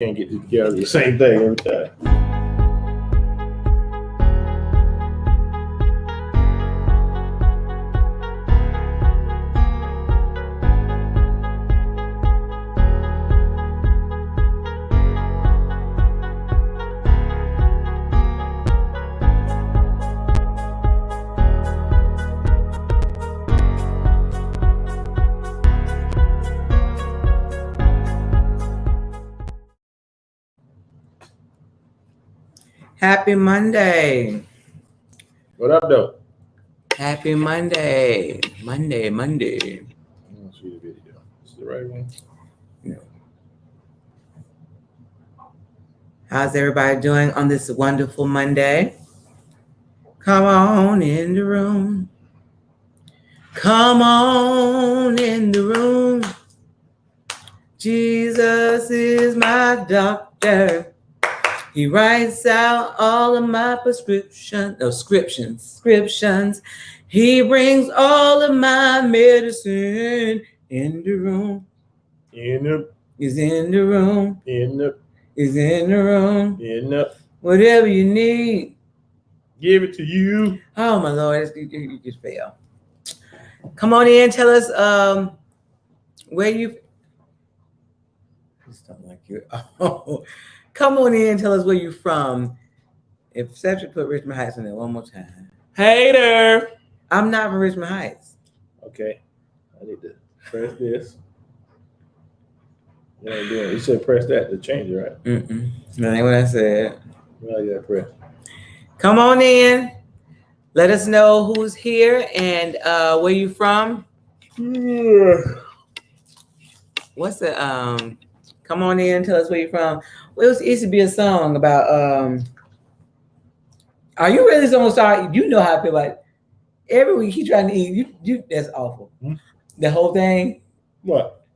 Can't get together the same thing every time. Happy Monday. What up, though? Happy Monday. Monday. I don't see the video. Is it the right one? No. How's everybody doing on this wonderful Monday? Come on in the room. Come on in the room. Jesus is my doctor. He writes out all of my prescriptions. He brings all of my medicine in the room. He's in the room. He's in the room. Whatever you need. Give it to you. Oh, my Lord. You just fail. Come on in. Tell us where you... I just don't like you. Oh. Come on in and tell us where you're from. If Cedric put Richmond Heights in there one more time. Hey there. I'm not from Richmond Heights. Okay. I need to press this. You ain't doing it. You said press that to change it, right? That ain't what I said. Well, you gotta press. Come on in. Let us know who's here and where you from. What's the come on in, tell us where you're from. Well, it used to be a song about are you really so sorry? You know how I feel like every week he trying to eat. You that's awful. The whole thing. What?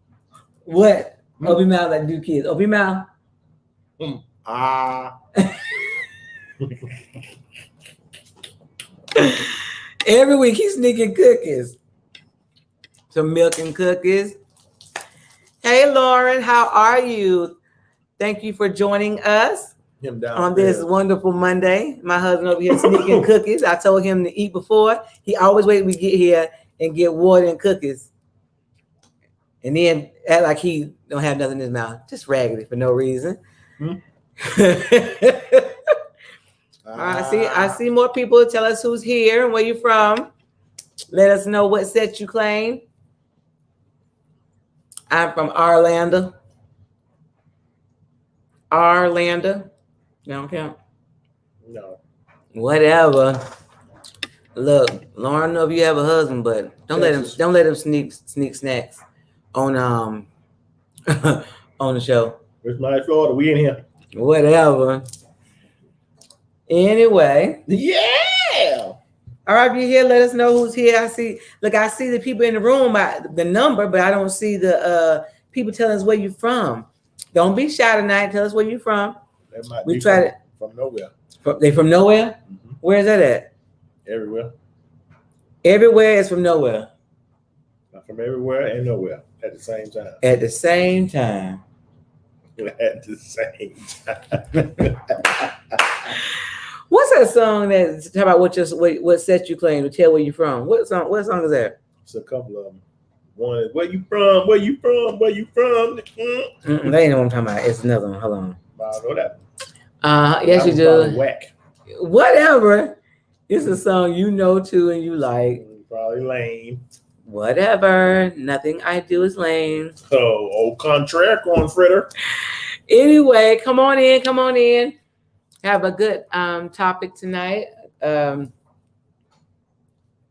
Open mouth like do kids. Open mouth. Every week he's sneaking cookies. Some milk and cookies. Hey, Lauren, how are you? Thank you for joining us on this wonderful Monday. My husband over here sneaking cookies. I told him to eat before. He always wait till we get here and get water and cookies. And then act like he don't have nothing in his mouth. Just raggedy for no reason. I see more people. Tell us who's here and where you're from. Let us know what set you claim. I'm from Orlando. You don't count? No. Whatever. Look, Lauren, I don't know if you have a husband, but don't let him sneak snacks on on the show. It's my Florida. We in here. Whatever. Anyway. Yeah. All right, if you're here, let us know who's here. I see the people in the room by the number, but I don't see the people telling us where you're from. Don't be shy tonight. Tell us where you're from. We tried it from nowhere. They from nowhere? Mm-hmm. Where is that at? Everywhere. Everywhere is from nowhere. Not from everywhere and nowhere at the same time. At the same time. At the same time. What's that song that's talk about what set you claim to tell where you're from? What song is that? It's a couple of them. One is where you from? Where you from? Where you from? That ain't what I'm talking about. It's another one. Hold on. I know that. Yes, you do. Whack. Whatever. It's a song you know too and you like. Probably lame. Whatever. Nothing I do is lame. Oh, au contraire, corn fritter. Anyway, come on in. Have a good topic tonight.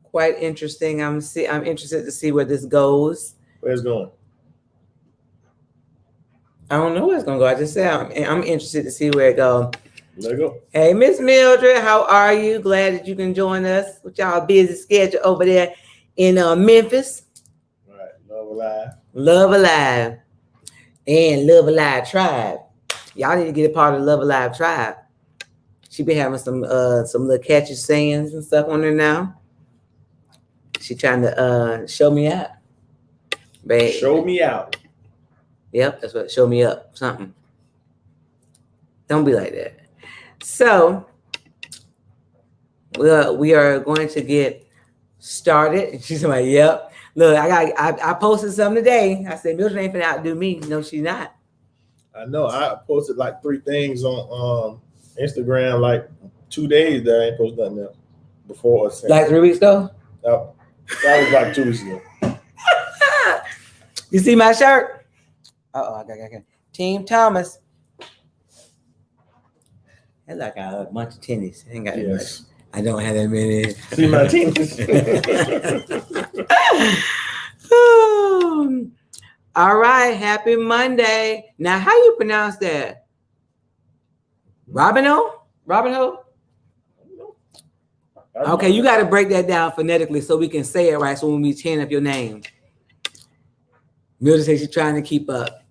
Quite interesting. I'm interested to see where this goes. Where's it going? I don't know where it's gonna go. I just said I'm interested to see where it goes. Let it go. Hey, Miss Mildred, how are you? Glad that you can join us with y'all busy schedule over there in Memphis. All right, Love Alive, and Love Alive Tribe. Y'all need to get a part of the Love Alive Tribe. She be having some little catchy sayings and stuff on her now. She trying to show me out. Babe. Show me out. Yep, that's what show me up something. Don't be like that. So we are going to get started. And she's like, yep. Look, I posted something today. I said, Mildred ain't finna outdo me. No, she's not. I know. I posted like 3 things on Instagram like 2 days that I ain't posted nothing else before. Like 3 weeks ago? That was like 2 weeks ago. You see my shirt? Uh-oh, I got. Team Thomas. That's like a bunch of tennis. I ain't got that much. I don't have that many. See my tennis. All right, happy Monday. Now, how you pronounce that? Robinho? Okay, you got to break that down phonetically so we can say it right. So when we chanting up your name, Mildred says she's trying to keep up.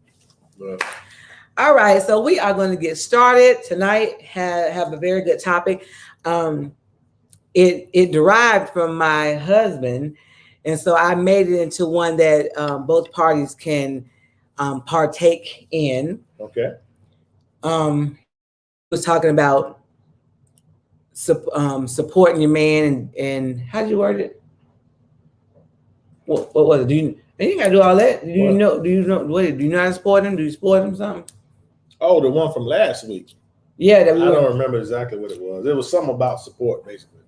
All right, so we are going to get started tonight. Have a very good topic. It derived from my husband, and so I made it into one that both parties can partake in. Okay. Was talking about supporting your man and how did you word it? What was it? Do you gotta do all that? Do you know what? Do you know how to support him? Do you support him something? Oh, the one from last week. Yeah, I don't remember exactly what it was. It was something about support, basically.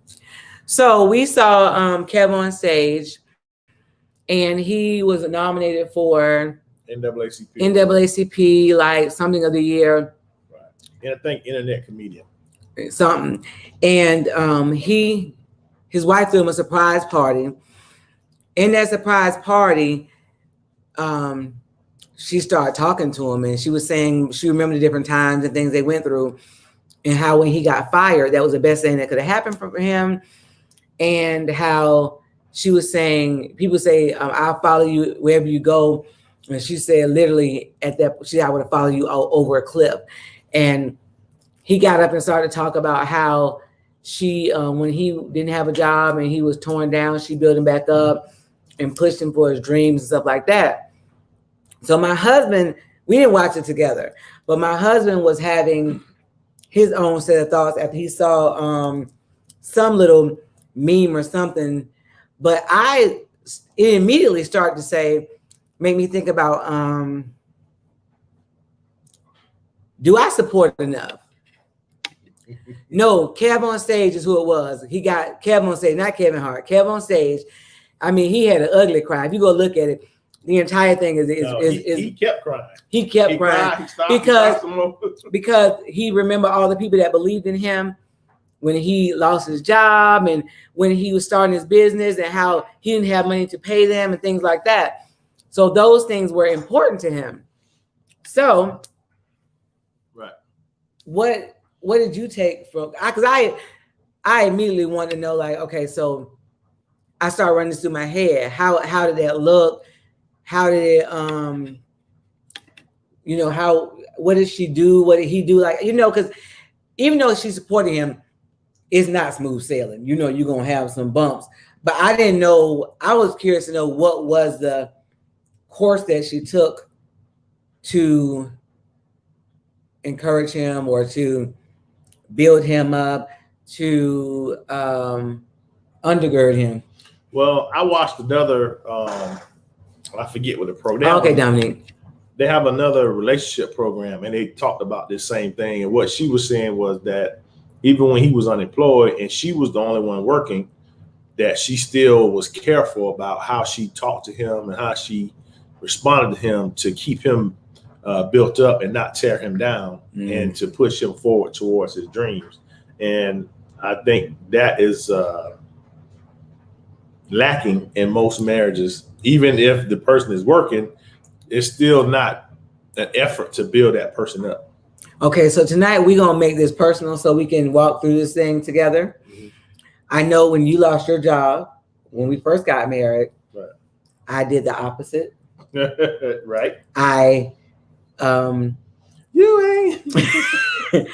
So we saw Kev on stage, and he was nominated for NAACP, like something of the year. Right. And I think internet comedian. Something. And his wife threw him a surprise party. In that surprise party, she started talking to him, and she was saying she remembered the different times and things they went through, and how when he got fired, that was the best thing that could have happened for him. And how she was saying, people say, I'll follow you wherever you go. And she said, literally at that, I would have followed you over a cliff. And he got up and started to talk about how she, when he didn't have a job and he was torn down, she built him back up and pushed him for his dreams and stuff like that. So my husband, we didn't watch it together, but my husband was having his own set of thoughts after he saw some little meme or something. But it immediately started to make me think about, do I support enough? No, Kev on stage is who it was. He got Kev on stage, not Kevin Hart. Kev on stage. I mean, he had an ugly cry. If you go look at it, the entire thing is he kept crying. He kept crying because he remembered all the people that believed in him when he lost his job and when he was starting his business and how he didn't have money to pay them and things like that. So those things were important to him. So, right. What did you take from? Because I immediately wanted to know, like, okay, so I started running this through my head. How did that look? How did it, what did she do? What did he do? Like, because even though she supported him, it's not smooth sailing. You're going to have some bumps. But I didn't know. I was curious to know what was the course that she took to encourage him or to build him up, to undergird him. Well, I watched another, I forget what the program. Okay, Dominique. They have another relationship program, and they talked about this same thing. And what she was saying was that even when he was unemployed and she was the only one working, that she still was careful about how she talked to him and how she responded to him to keep him built up and not tear him down, and to push him forward towards his dreams. And I think that is lacking in most marriages. Even if the person is working, it's still not an effort to build that person up. Okay, so tonight we're going to make this personal so we can walk through this thing together. Mm-hmm. I know when you lost your job, when we first got married, right, I did the opposite. Right. You ain't.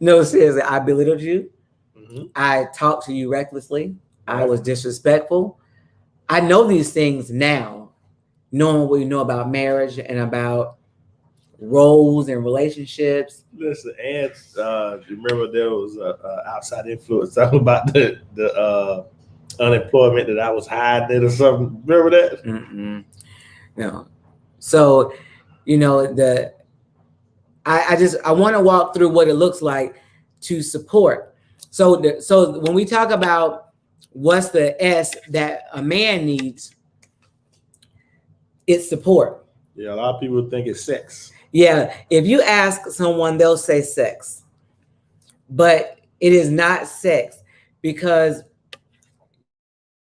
No, seriously, I belittled you. Mm-hmm. I talked to you recklessly. Right. I was disrespectful. I know these things now, knowing what you know about marriage and about roles and relationships. Listen, and remember there was a outside influence talking about the unemployment that I was hiding it or something. Remember that? Mm-mm. No. So, you know, I want to walk through what it looks like to support. So when we talk about what's the S that a man needs, it's support. Yeah, a lot of people think it's sex. Yeah, if you ask someone, they'll say sex, but it is not sex because,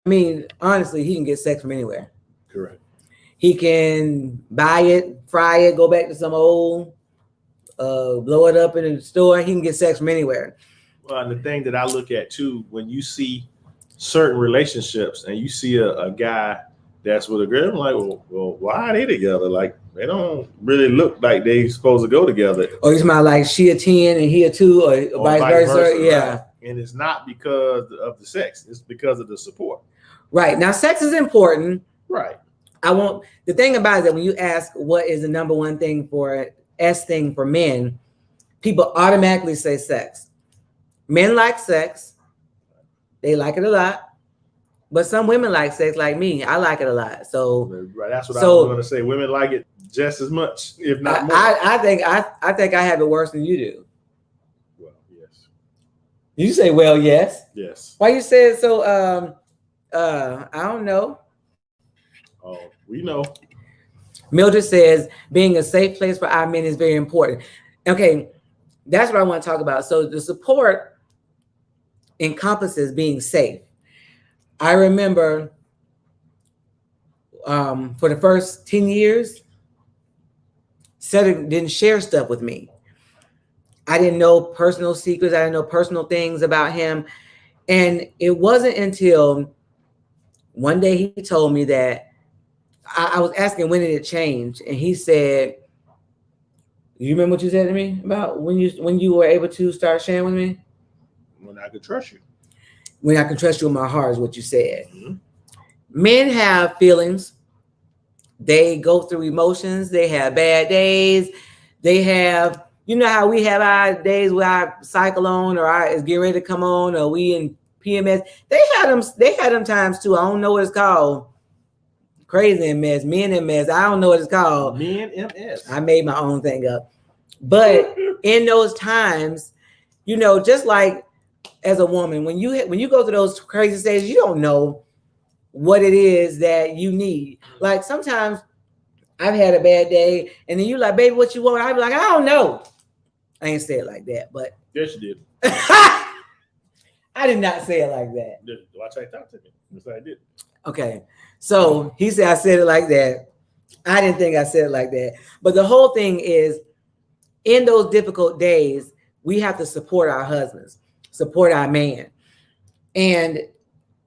I mean, honestly, he can get sex from anywhere. Correct. He can buy it, fry it, go back to some old, blow it up in the store. He can get sex from anywhere. Well, and the thing that I look at too, when you see certain relationships and you see a guy that's with a girl, I'm like, well, why are they together? Like, they don't really look like they supposed to go together. Or you smell like she a 10 and he a 2, or vice versa. Yeah. Right? And it's not because of the sex, it's because of the support. Right. Now, sex is important. Right. The thing about it that when you ask what is the number one thing for S thing for men, people automatically say sex. Men like sex. They like it a lot. But some women like sex, like me. I like it a lot. So right, that's what I was going to say. Women like it just as much, if not more. I think I have it worse than you do. Well, yes. You say, well, yes. Yes. Why you say it so? I don't know. Oh, we know. Mildred says being a safe place for our men is very important. Okay, that's what I want to talk about. So the support encompasses being safe. I remember for the first 10 years, Cedric didn't share stuff with me. I didn't know personal secrets. I didn't know personal things about him. And it wasn't until one day he told me that I was asking, when did it change? And he said, you remember what you said to me about when you were able to start sharing with me? When I could trust you. When I can trust you in my heart is what you said. Mm-hmm. Men have feelings. They go through emotions. They have bad days. They have, you know how we have our days where our cycle on or our is getting ready to come on or we in PMS. They had them times too. I don't know what it's called. Crazy MS, men MS. I don't know what it's called. Men MS. I made my own thing up. But in those times, you know, just like as a woman, when you go through those crazy stages, you don't know what it is that you need. Like sometimes I've had a bad day, and then you like, baby, what you want? I'd be like, I don't know. I ain't say it like that, but yes, you did. I did not say it like that. Watch I talk to me. Yes, I did. Okay, so he said I said it like that. I didn't think I said it like that. But the whole thing is, in those difficult days, we have to support our husbands, support our man. And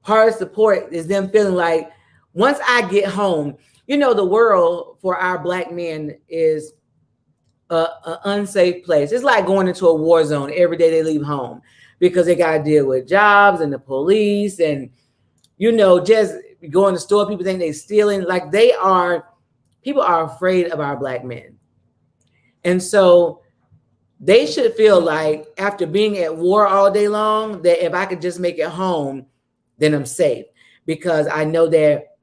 part of support is them feeling like, once I get home, you know, the world for our Black men is an unsafe place. It's like going into a war zone every day they leave home because they got to deal with jobs and the police and, you know, just going to the store, people think they're stealing. Like people are afraid of our Black men. And so they should feel like after being at war all day long, that if I could just make it home, then I'm safe because I know that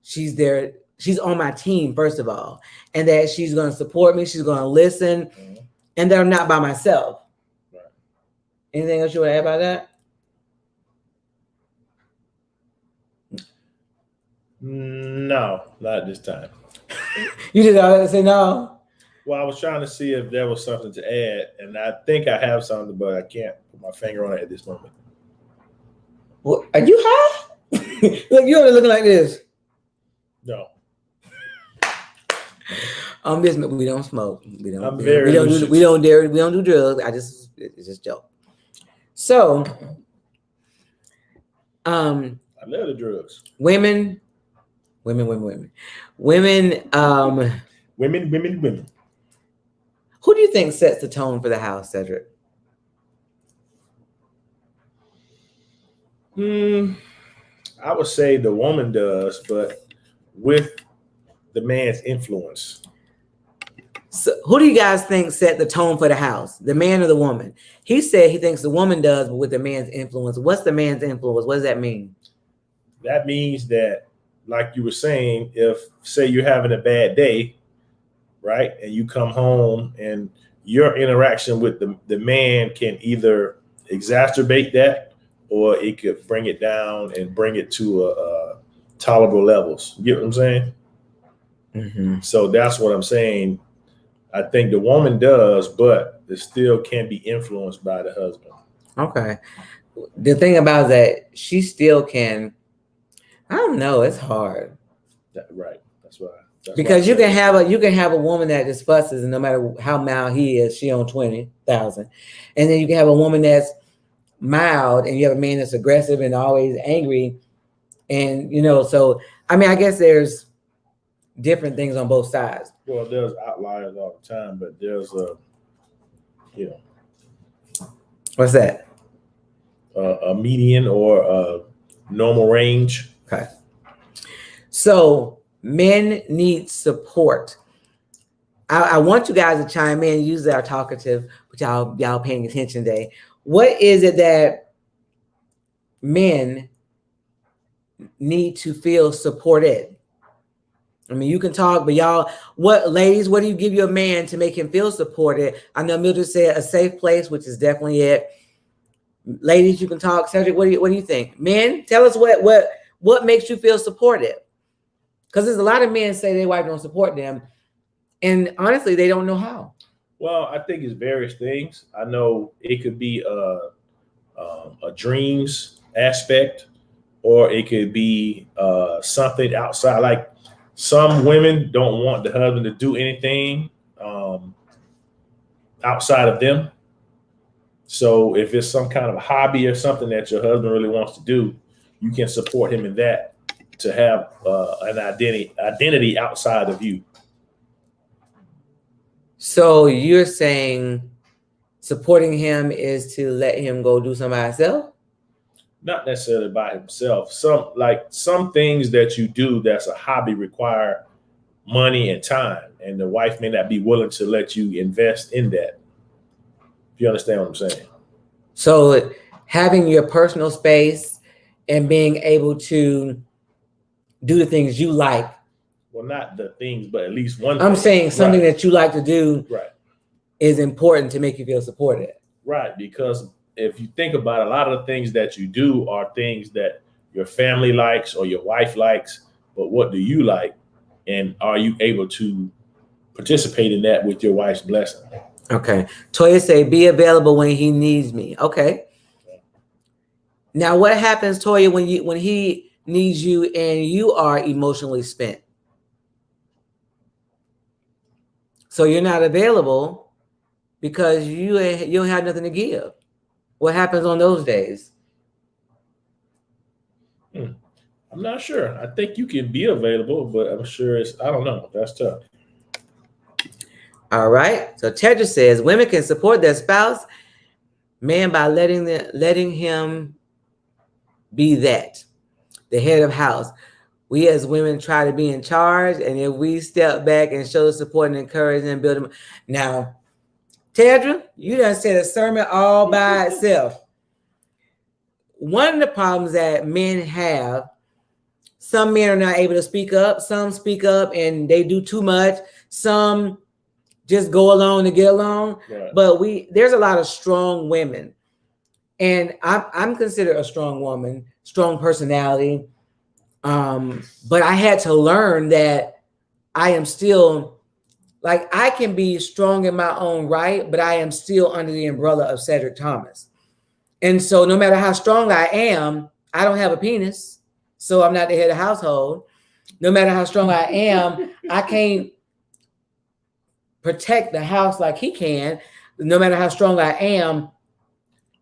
she's there. She's on my team, first of all, and that she's going to support me. She's going to listen, and that I'm not by myself. Right. Anything else you want to add about that? No, not this time. You just say no? Well, I was trying to see if there was something to add, and I think I have something, but I can't put my finger on it at this moment. Well, are you high? Look, you're looking like this. No. We don't smoke. We don't do drugs. It's just a joke. So, I love the drugs. Women. Who do you think sets the tone for the house, Cedric? I would say the woman does, but with the man's influence. So who do you guys think set the tone for the house, the man or the woman? He said he thinks the woman does, but with the man's influence. What's the man's influence? What does that mean? That means that, like you were saying, if say you're having a bad day, right, and you come home and your interaction with the man can either exacerbate that or it could bring it down and bring it to a tolerable levels. You get what I'm saying? Mm-hmm. So that's what I'm saying. I think the woman does, but it still can be influenced by the husband. Okay. The thing about that, she still can. I don't know. It's hard. Right. That's why. Because you can have a woman that just fusses, and no matter how mild he is, she on 20,000, and then you can have a woman that's mild, and you have a man that's aggressive and always angry, and So I mean, I guess there's different things on both sides. Well, there's outliers all the time, but there's What's that? A median or a normal range. Okay. So men need support. I want you guys to chime in. Usually our talkative, but y'all paying attention today. What is it that men need to feel supported? I mean, you can talk, but ladies, what do you give your man to make him feel supported? I know Mildred said a safe place, which is definitely it. Ladies, you can talk. Cedric, what do you think? Men, tell us what makes you feel supported. Because there's a lot of men say their wife don't support them, and honestly, they don't know how. Well, I think it's various things. I know it could be a dreams aspect, or it could be something outside. Like some women don't want the husband to do anything outside of them. So if it's some kind of a hobby or something that your husband really wants to do, you can support him in that to have an identity outside of you. So you're saying supporting him is to let him go do something by himself? Not necessarily by himself. Some things that you do that's a hobby require money and time, and the wife may not be willing to let you invest in that. If you understand what I'm saying. So having your personal space and being able to do the things you like. Well, not the things, but at least one I'm thing. saying something that you like to do is important to make you feel supported. Right, because if you think about it, a lot of the things that you do are things that your family likes or your wife likes, but what do you like? And are you able to participate in that with your wife's blessing? Okay. Toya say, be available when he needs me. Okay. Now, what happens, Toya, when he needs you and you are emotionally spent? So you're not available because you don't have nothing to give. What happens on those days? I'm not sure. I think you can be available, but I'm sure I don't know. That's tough. All right. So Tedra says women can support their spouse, man, by letting him be the head of house. We as women try to be in charge, and if we step back and show support and encourage and build them. Now, Tedra, you done said a sermon all by itself. One of the problems that men have, some men are not able to speak up. Some speak up and they do too much. Some just go along to get along. Right. But there's a lot of strong women. And I'm considered a strong woman, strong personality. But I had to learn that I am still, like, I can be strong in my own right, but I am still under the umbrella of Cedric Thomas. And so no matter how strong I am, I don't have a penis. So I'm not the head of household. No matter how strong I am, I can't protect the house like he can. No matter how strong I am.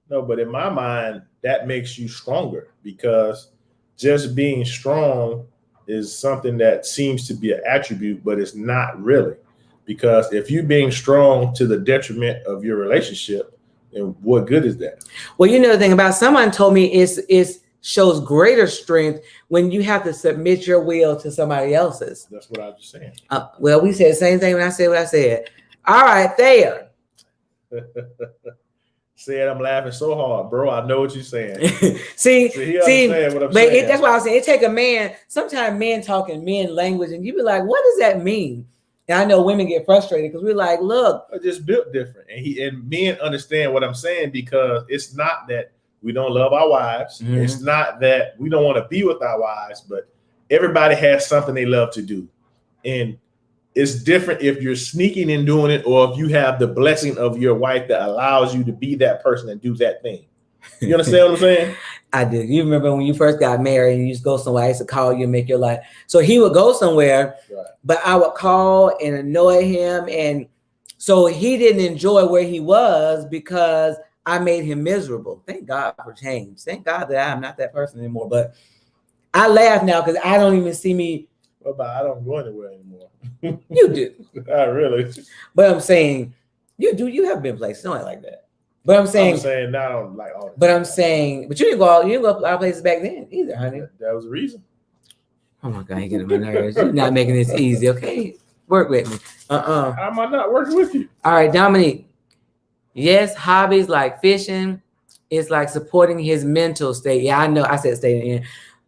No, but in my mind, that makes you stronger, because just being strong is something that seems to be an attribute, but it's not really. Because if you're being strong to the detriment of your relationship, then what good is that? Well, you know the thing about, someone told me it shows greater strength when you have to submit your will to somebody else's. That's what I was just saying. Well, we said the same thing when I said what I said. All right, there. Said I'm laughing so hard, bro. I know what you're saying. see, he understand what I'm but saying. That's why I was saying it take a man. Sometimes men talking men language, and you be like, "What does that mean?" And I know women get frustrated because we're like, "Look, I just built different," and men understand what I'm saying because it's not that we don't love our wives. Mm-hmm. It's not that we don't want to be with our wives, but everybody has something they love to do, and it's different if you're sneaking and doing it, or if you have the blessing of your wife that allows you to be that person and do that thing. You understand what I'm saying? I do. You remember when you first got married and you just go somewhere, I used to call you and make your life. So he would go somewhere, right, but I would call and annoy him. And so he didn't enjoy where he was because I made him miserable. Thank God for change. Thank God that I'm not that person anymore. But I laugh now because I don't even see me. Well, but I don't go anywhere anymore. You do. Not really. But I'm saying, you do. You have been places, not like that. But I'm saying now, like all. But I'm saying, but you didn't go out. You didn't go our places back then either, honey. That was the reason. Oh my God, you get on my nerves. You're not making this easy, okay? Work with me. How am I not working with you? All right, Dominique. Yes, hobbies like fishing. It's like supporting his mental state. Yeah, I know. I said state in.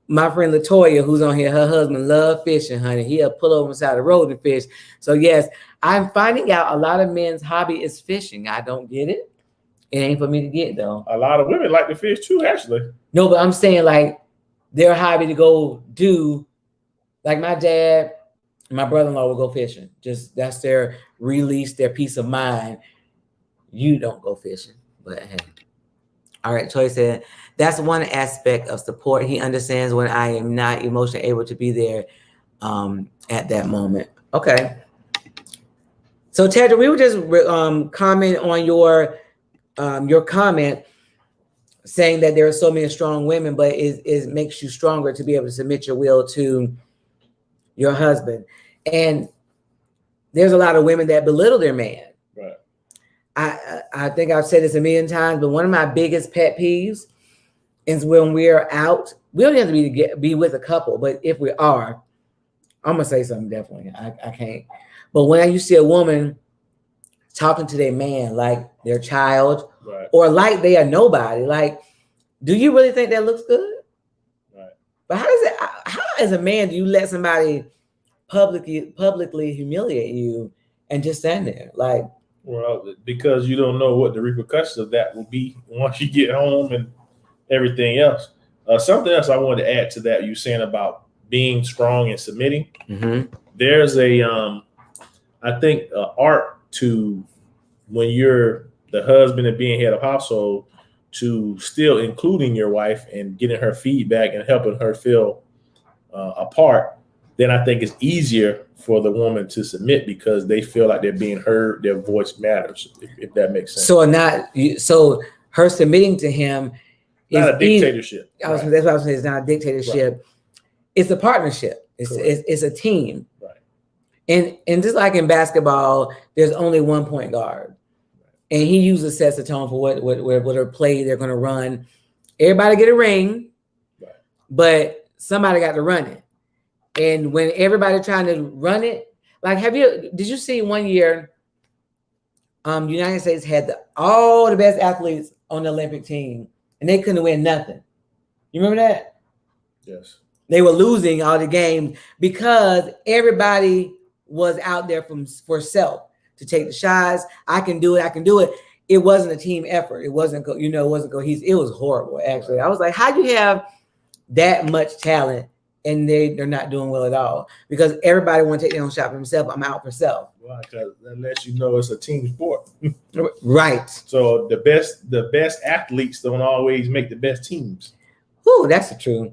My friend Latoya, who's on here, her husband loves fishing, honey. He'll pull over beside the road and fish. So yes, I'm finding out a lot of men's hobby is fishing. I don't get it. It ain't for me to get though. A lot of women like to fish too, actually. No, but I'm saying like their hobby to go do, like my dad, my brother-in-law will go fishing. Just that's their release, their peace of mind. You don't go fishing, but hey. All right, Troy said, that's one aspect of support. He understands when I am not emotionally able to be there at that moment. Okay. So Tedra, we were just comment on your comment saying that there are so many strong women, but it makes you stronger to be able to submit your will to your husband. And there's a lot of women that belittle their man. Right. I think I've said this a million times, but one of my biggest pet peeves is when we're out. We don't have to be with a couple, but if we are, I'm gonna say something definitely. I can't. But when you see a woman talking to their man like their child, right, or like they are nobody, like, do you really think that looks good? Right. But how as a man do you let somebody publicly humiliate you and just stand there like? Well, because you don't know what the repercussions of that will be once you get home and everything else. Something else I wanted to add to that you saying about being strong and submitting. Mm-hmm. There's I think, art to when you're the husband and being head of household to still including your wife and getting her feedback and helping her feel a part. Then I think it's easier for the woman to submit because they feel like they're being heard. Their voice matters, if that makes sense. So her submitting to him is not a dictatorship. That's what I was saying. It's not a dictatorship. Right. It's a partnership. It's a team. Right. And just like in basketball, there's only one point guard, and he usually sets the tone for what play they're going to run. Everybody get a ring, right, but somebody got to run it. And when everybody trying to run it, like, did you see one year, United States had all the best athletes on the Olympic team and they couldn't win nothing. You remember that? Yes. They were losing all the games because everybody was out there for self to take the shots. I can do it. It wasn't a team effort. It wasn't cohesive. It was horrible, actually. I was like, how do you have that much talent and they're not doing well at all? Because everybody want to take their own shot for themselves. I'm out for self. Well, because that lets you know it's a team sport. Right. So the best athletes don't always make the best teams. Ooh, that's the truth.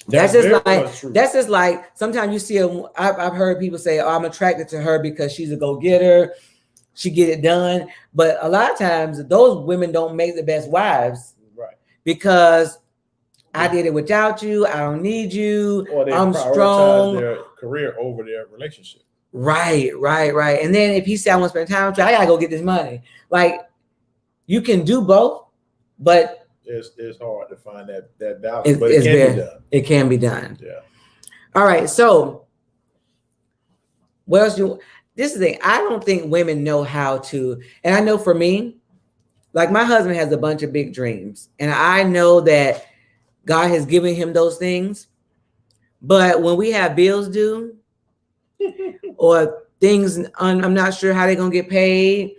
That's just like sometimes you see I've heard people say, oh, I'm attracted to her because she's a go-getter. She get it done. But a lot of times those women don't make the best wives. Right. Because I did it without you. I don't need you. Or they I'm prioritize strong. Their career over their relationship. Right. And then if he said I want to spend time with you, I gotta go get this money. Like, you can do both, but it's hard to find that balance. But it can be done. It can be done. Yeah. All right. So what else this is the thing. I don't think women know how to, and I know for me, like my husband has a bunch of big dreams, and I know that God has given him those things. But when we have bills due or things, I'm not sure how they're going to get paid,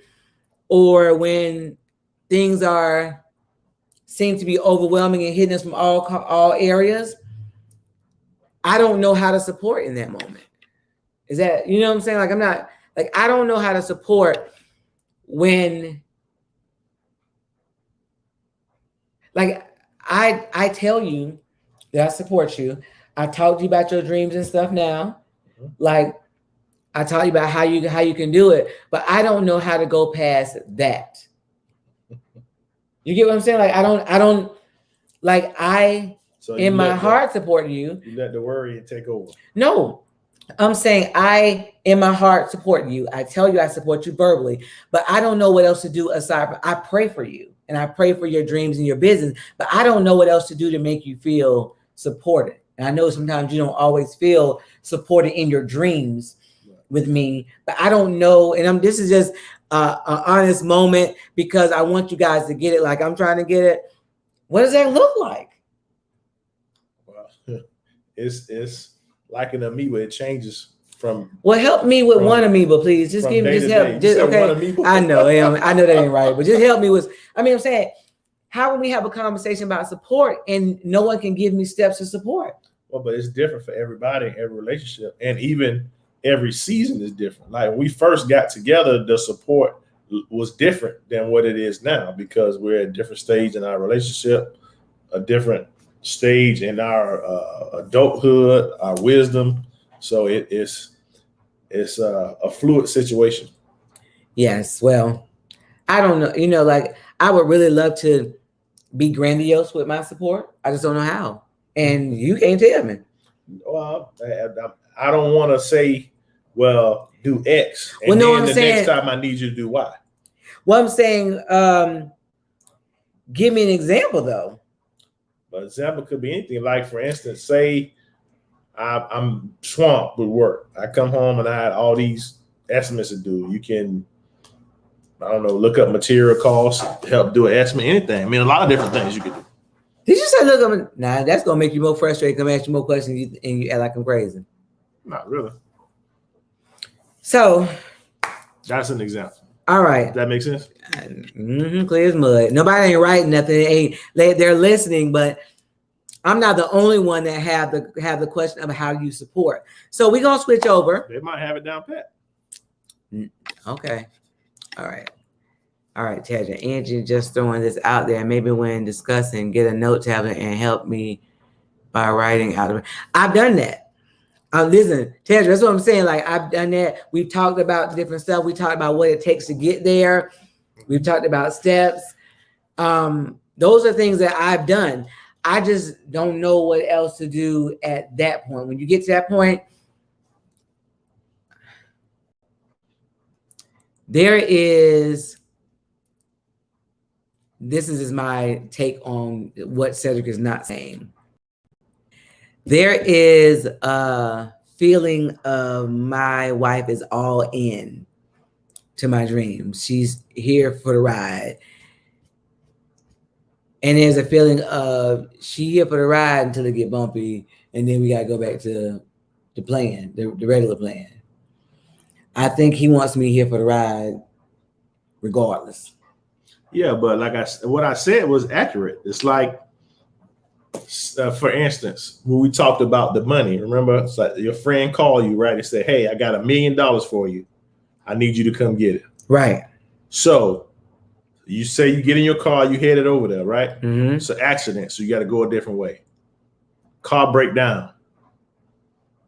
or when things seem to be overwhelming and hitting us from all areas, I don't know how to support in that moment. Is that, you know what I'm saying? Like, I'm not, like, I don't know how to support when, like, I tell you that I support you. I talked to you about your dreams and stuff now. Like, I taught you about how you can do it, but I don't know how to go past that. You get what I'm saying? Like, I don't like, so in my heart support you. You let the worry take over. No, I'm saying I in my heart support you. I tell you I support you verbally, but I don't know what else to do aside from I pray for you and I pray for your dreams and your business, but I don't know what else to do to make you feel supported. And I know sometimes you don't always feel supported in your dreams with me, but I don't know. And this is just an honest moment because I want you guys to get it. Like I'm trying to get it. What does that look like? Well, it's like an amoeba. It changes from. Well, help me with one amoeba, please. Just give me, just help. Just, okay. I know that ain't right, but just help me with. I mean, I'm saying, how can we have a conversation about support and no one can give me steps to support? Well, but it's different for everybody, every relationship, and even every season is different. Like when we first got together, the support was different than what it is now because we're at a different stage in our relationship, a different stage in our adulthood, our wisdom. So it's a fluid situation. Yes. Well, I don't know. You know, like I would really love to be grandiose with my support. I just don't know how. And you can't tell me. Well, I don't want to say, well, do X. And then next time I need you to do Y. Well, I'm saying, give me an example, though. An example could be anything. Like, for instance, say I'm swamped with work. I come home and I had all these estimates to do. You can, I don't know, look up material costs, help do an estimate, anything. I mean, a lot of different things you could do. Did you say look up? Nah, that's gonna make you more frustrated. Come ask you more questions and you act like I'm crazy. Not really. So that's an example. All right. Does that make sense? Clear as mud. Nobody ain't writing nothing. They're listening, but I'm not the only one that have the question of how you support. So we're gonna switch over. They might have it down pat. Okay. All right, Tadja. Angie just throwing this out there. Maybe when discussing, get a note tablet and help me by writing out of it. I've done that. Listen, Tadja, that's what I'm saying. Like I've done that. We've talked about different stuff. We talked about what it takes to get there. We've talked about steps. Those are things that I've done. I just don't know what else to do at that point. When you get to that point, this is my take on what Cedric is not saying. There is a feeling of my wife is all in to my dreams. She's here for the ride. And there's a feeling of she here for the ride until it get bumpy. And then we got to go back to the plan, the regular plan. I think he wants me here for the ride regardless. Yeah, but like what I said was accurate. It's like, for instance, when we talked about the money, remember, it's like your friend called you, right? And said, hey, I got $1 million for you. I need you to come get it. Right. So you say you get in your car, you headed over there, right? Mm-hmm. It's an accident, so you got to go a different way. Car break down.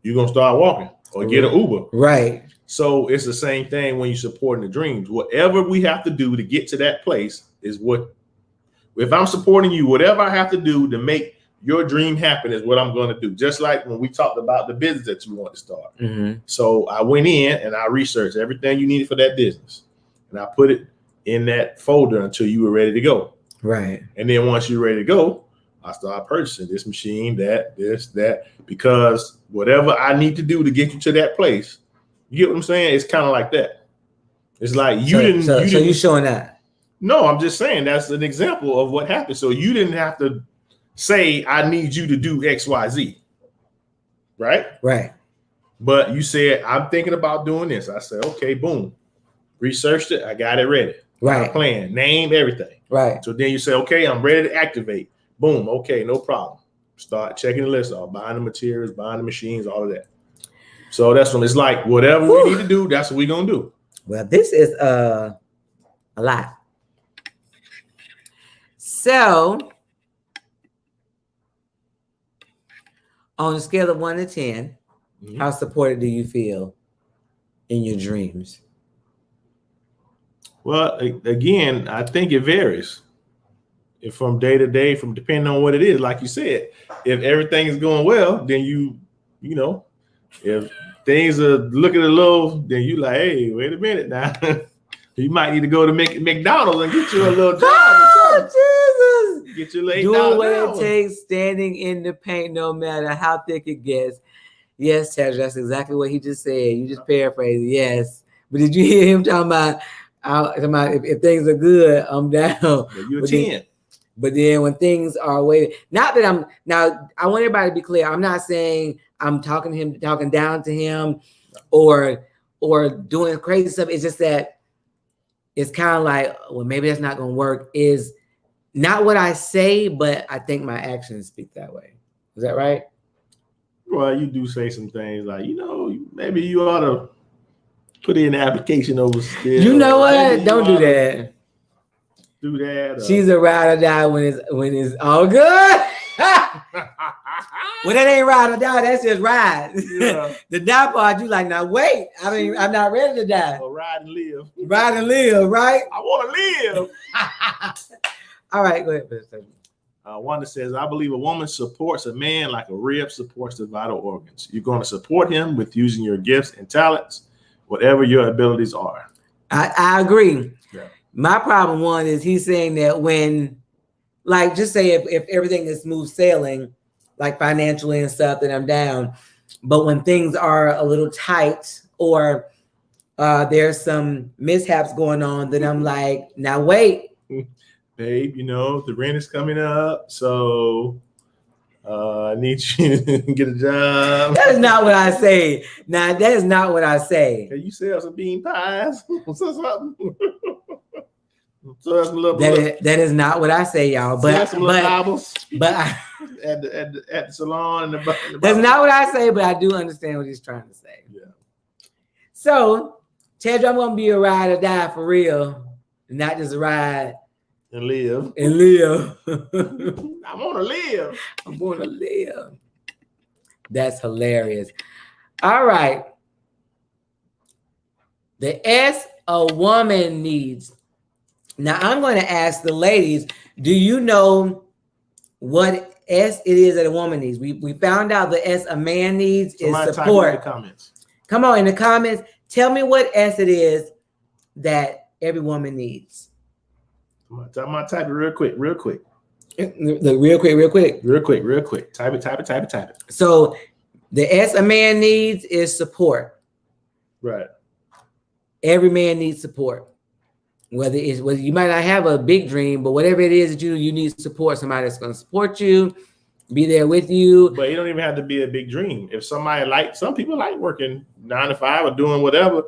You're going to start walking or get an Uber. Right. So it's the same thing when you're supporting the dreams. Whatever we have to do to get to that place is what, if I'm supporting you, whatever I have to do to make your dream happen is what I'm going to do. Just like when we talked about the business that you want to start. Mm-hmm. So I went in and I researched everything you needed for that business. And I put it in that folder until you were ready to go. Right. And then once you're ready to go, I started purchasing this machine, that, because whatever I need to do to get you to that place, You get what I'm saying? It's kind of like that. It's like you didn't. So you showing that? No, I'm just saying that's an example of what happened. So you didn't have to say, I need you to do X, Y, Z. Right? Right. But you said, I'm thinking about doing this. I said, okay, boom. Researched it. I got it ready. Right. My plan, name, everything. Right. So then you say, okay, I'm ready to activate. Boom. Okay, no problem. Start checking the list off, buying the materials, buying the machines, all of that. So that's when it's like, whatever we need to do, that's what we're going to do. Well, this is a lot. So, on a scale of 1 to 10, how supported do you feel in your dreams? Well, again, I think it varies. If from day to day, from depending on what it is, like you said, if everything is going well, then you know, if things are looking a little, then you like, hey, wait a minute now. You might need to go to McDonald's and get you a little job. Oh, Jesus. Get your $8 Do what it takes, standing in the paint, no matter how thick it gets. Yes, Ted, that's exactly what he just said. You just paraphrased. Yes. But did you hear him talking about if things are good, I'm down. You're 10. But then when things are waiting, not that I want everybody to be clear. I'm not saying I'm talking down to him or doing crazy stuff. It's just that it's kind of like, well, maybe that's not going to work. Is not what I say, but I think my actions speak that way. Is that right? Well, you do say some things like, maybe you ought to put in an application over still. You know what? Don't do that. Do that. She's a ride or die when it's all good. Well, that ain't ride or die. That's just ride. Yeah. The die part, you like, now wait. I'm not ready to die. Well, ride and live. Ride and live, right? I want to live. All right, go ahead. One that says, I believe a woman supports a man like a rib supports the vital organs. You're going to support him with using your gifts and talents, whatever your abilities are. I agree. Yeah. My problem one is he's saying that when, like, just say if everything is smooth sailing, like financially and stuff, then I'm down. But when things are a little tight or there's some mishaps going on, then I'm like, now wait. Babe, the rent is coming up, so I need you to get a job. That is not what I say. Now, that is not what I say. Can you sell some bean pies? Something? That is not what I say, y'all. But at the salon and the that's not what I say, but I do understand what he's trying to say. Yeah. So, Ted, I'm gonna be a ride or die for real, not just a ride and live. And live. I want to live. I'm going to live. That's hilarious. All right. The S a woman needs. Now, I'm going to ask the ladies, do you know what S it is that a woman needs? We found out the S a man needs is support. Type in the comments. Come on, in the comments. Tell me what S it is that every woman needs. I'm gonna type it real quick. Real quick. Type it. So the S a man needs is support. Right. Every man needs support. Whether you might not have a big dream, but whatever it is that you need support, somebody that's going to support you, be there with you. But it don't even have to be a big dream. If some people like working 9 to 5 or doing whatever,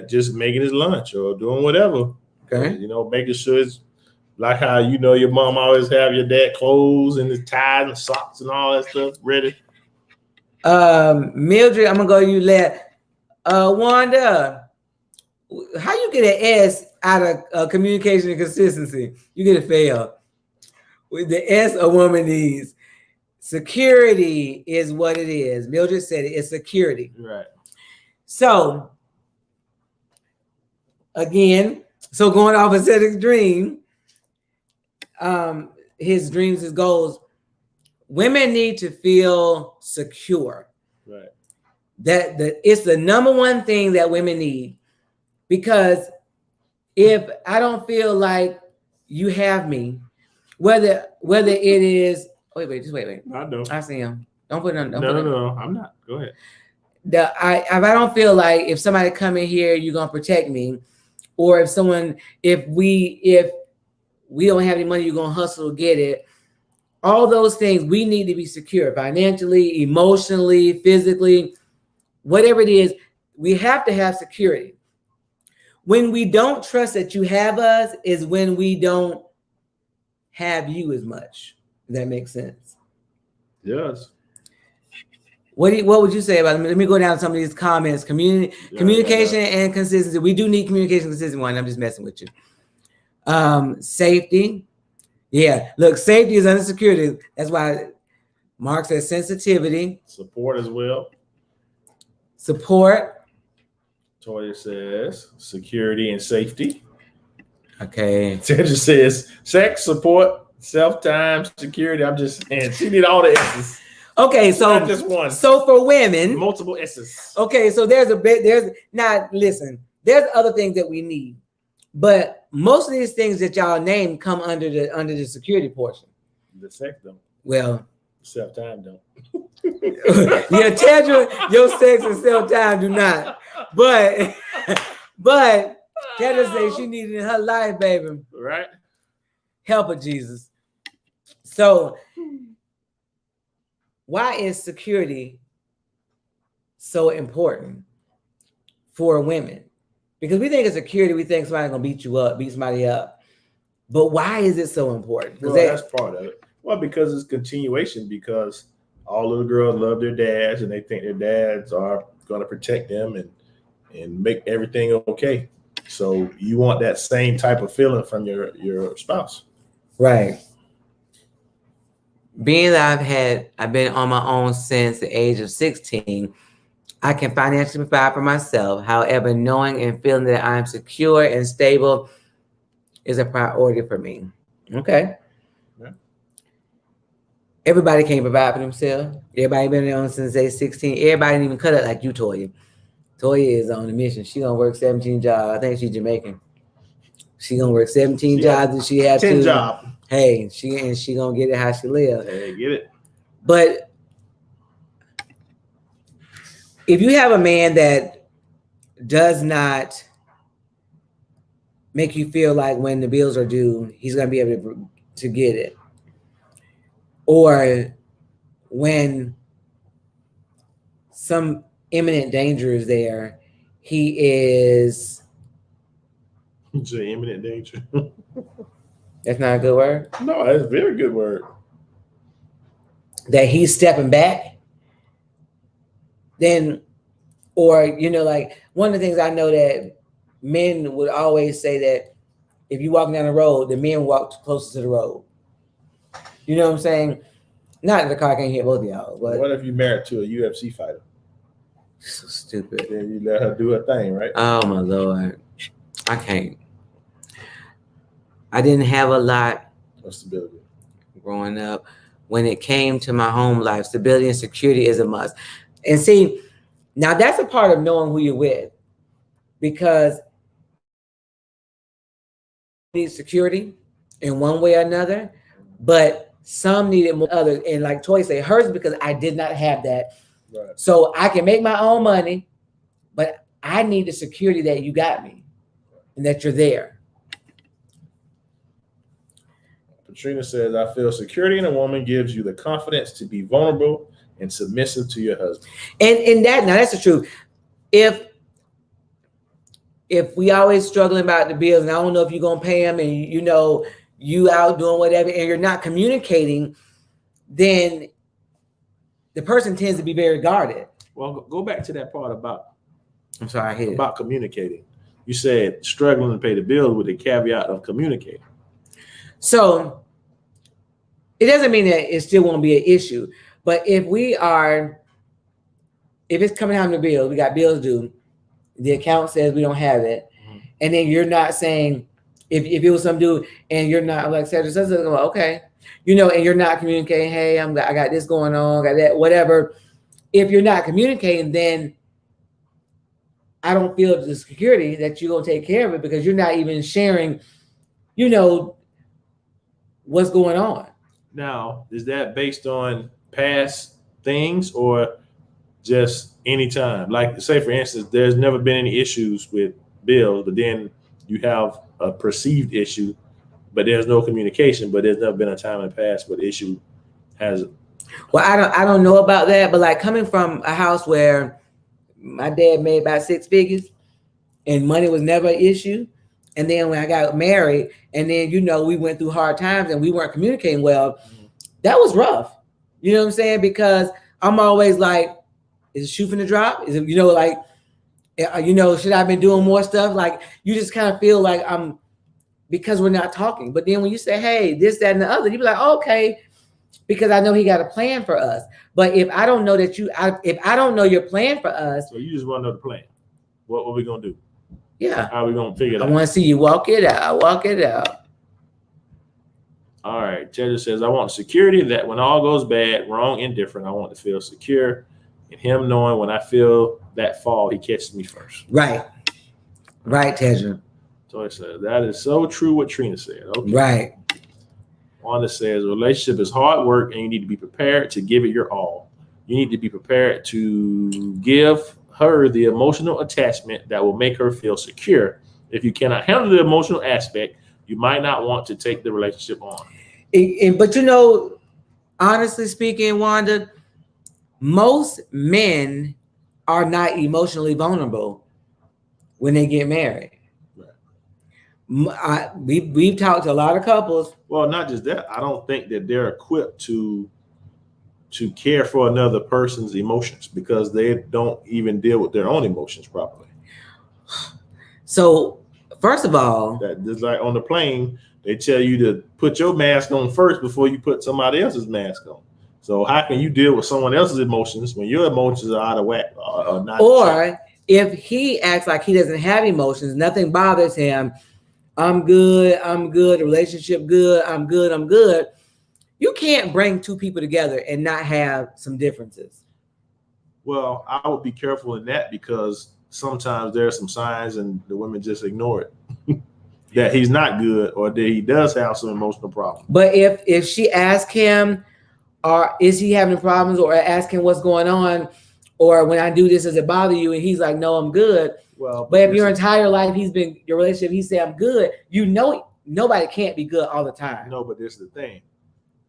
just making his lunch or doing whatever. Okay. Making sure it's like how your mom always have your dad clothes and his ties and socks and all that stuff ready. Mildred, I'm gonna go you let Wanda. How you get an S out of communication and consistency? You get a fail. With the S a woman needs. Security is what it is. Mildred said it's security. Right. So again, going off of Cedric's dream, his dreams, his goals, women need to feel secure. Right. That it's the number one thing that women need, because if I don't feel like you have me, whether it is wait. I know. I see him. Don't put it on. No, I'm not. Go ahead. if I don't feel like if somebody come in here, you're gonna protect me, or if we don't have any money, you're gonna hustle to get it. All those things, we need to be secure financially, emotionally, physically, whatever it is. We have to have security. When we don't trust that you have us is when we don't have you as much. Does that make sense? Yes. What would you say about it? Let me go down some of these comments. Communication and consistency. We do need communication and consistency. I'm just messing with you. Safety. Yeah, look, safety is under security. That's why Mark says sensitivity. Support as well. Support. Toya says security and safety. Okay. Tedra says sex, support, self-time, security. I'm just saying she need all the S's. Okay, so not just one. So for women, multiple S's. Okay, so there's other things that we need, but most of these things that y'all name come under the security portion. The sex don't. Well, self-time don't. Yeah, Tedra, your sex and self-time do not. But Tedra says she needed in her life, baby. Right. Help her, Jesus. So why is security so important for women? Because we think of security, we think somebody's gonna beat somebody up. But why is it so important? Well, that's part of it. Well, because it's continuation, because all little girls love their dads and they think their dads are gonna protect them and make everything okay. So you want that same type of feeling from your spouse. Right. Being that I've been on my own since the age of 16, I can financially provide for myself. However, knowing and feeling that I'm secure and stable is a priority for me. Okay. Yeah. Everybody can't provide for themselves. Everybody been on since age 16. Everybody didn't even cut it like you, Toya. Toya is on a mission. She gonna work 17 jobs. I think she's Jamaican. She gonna work 17 jobs and she has 10 jobs. Hey, she gonna get it how she lives. Hey, get it. But if you have a man that does not make you feel like when the bills are due, he's gonna be able to get it, or when some imminent danger is there, he is. It's an imminent danger. That's not a good word? No, that's a very good word. That he's stepping back. Then, or, like one of the things I know that men would always say that if you walking down the road, the men walk closer to the road. You know what I'm saying? Not that the car can't hit both of y'all. But what if you married to a UFC fighter? So stupid. Then you let her do her thing, right? Oh my Lord. I can't. I didn't have a lot of stability growing up. When it came to my home life, stability and security is a must. And see, now that's a part of knowing who you're with, because you need security in one way or another, but some need it more than others. And like Toy say, hers because I did not have that. Right. So I can make my own money, but I need the security that you got me and that you're there. Katrina says, I feel security in a woman gives you the confidence to be vulnerable and submissive to your husband. And now that's the truth. If we always struggling about the bills and I don't know if you're going to pay them and you out doing whatever and you're not communicating, then the person tends to be very guarded. Well, go back to that part about, I'm sorry, I hit about communicating. You said struggling to pay the bills with the caveat of communicating. So it doesn't mean that it still won't be an issue. But if it's coming out in the bills, we got bills due, the account says we don't have it, and then you're not saying, if it was some dude and you're not like, okay, and you're not communicating, hey, I got this going on, got that, whatever. If you're not communicating, then I don't feel the security that you're going to take care of it because you're not even sharing, what's going on. Now, is that based on past things or just anytime. Like, say, for instance, there's never been any issues with bills, but then you have a perceived issue, but there's no communication, but there's never been a time in the past where the issue has. Well, I don't know about that, but like coming from a house where my dad made about 6 figures and money was never an issue. And then when I got married and then, you know, we went through hard times and we weren't communicating well, that was rough. You know what I'm saying? Because I'm always like, is the shoe finna drop? Is it, you know, like, you know, should I have been doing more stuff? Like, you just kind of feel like because we're not talking. But then when you say, hey, this, that, and the other, you be like, okay, because I know he got a plan for us. But if I don't know that if I don't know your plan for us. So you just want to know the plan. What are we going to do? Yeah. How are we going to figure it out? I want to see you walk it out. Walk it out. All right. Teddy says, I want security that when all goes bad, wrong, indifferent, I want to feel secure. And him knowing when I feel that fall, he catches me first. Right. Right, Tedra. So it says, that is so true what Trina said. Okay. Right. Wanda says, a relationship is hard work and you need to be prepared to give it your all. You need to be prepared to give her the emotional attachment that will make her feel secure. If you cannot handle the emotional aspect, you might not want to take the relationship on. But you know, honestly speaking, Wanda, most men are not emotionally vulnerable when they get married. Right. We've talked to a lot of couples. Well, not just that. I don't think that they're equipped to care for another person's emotions because they don't even deal with their own emotions properly. So, first of all, that just like on the plane, they tell you to put your mask on first before you put somebody else's mask on. So how can you deal with someone else's emotions when your emotions are out of whack or not? Or if he acts like he doesn't have emotions, nothing bothers him. I'm good. The relationship good. I'm good. You can't bring two people together and not have some differences. Well, I would be careful in that because sometimes there are some signs and the women just ignore it. That he's not good or that he does have some emotional problems. But if she asks him, or is he having problems, or ask him what's going on, or when I do this, does it bother you? And he's like, no, I'm good. Well, but if your entire life your relationship, he said, I'm good. You know, nobody can't be good all the time. No, but this is the thing.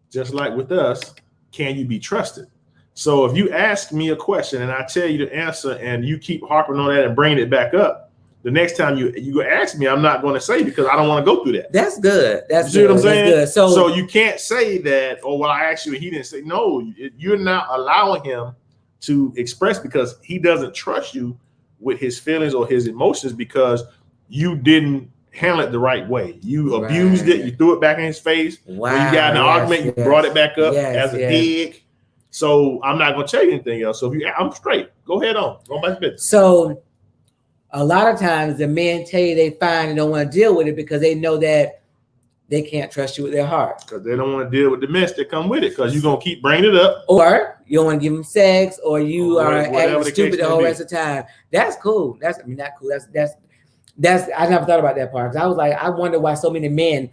Just like with us, can you be trusted? So if you ask me a question and I tell you the answer and you keep harping on that and bringing it back up, the next time you ask me, I'm not going to say because I don't want to go through that. That's good. You see what I'm saying? So you can't say that, oh, well, I asked you and he didn't say. No, you're not allowing him to express because he doesn't trust you with his feelings or his emotions because you didn't handle it the right way. You abused it. You threw it back in his face. Wow, when you got in an argument, you brought it back up as a dig. So I'm not going to tell you anything else. So I'm straight. Go ahead on. Go about your business. So a lot of times the men tell you they fine and don't want to deal with it because they know that they can't trust you with their heart. Because they don't want to deal with the mess that come with it because you're going to keep bringing it up. Or you don't want to give them sex or you are acting stupid the whole rest of the time. That's cool. Not cool. That's I never thought about that part. Because I was like, I wonder why so many men,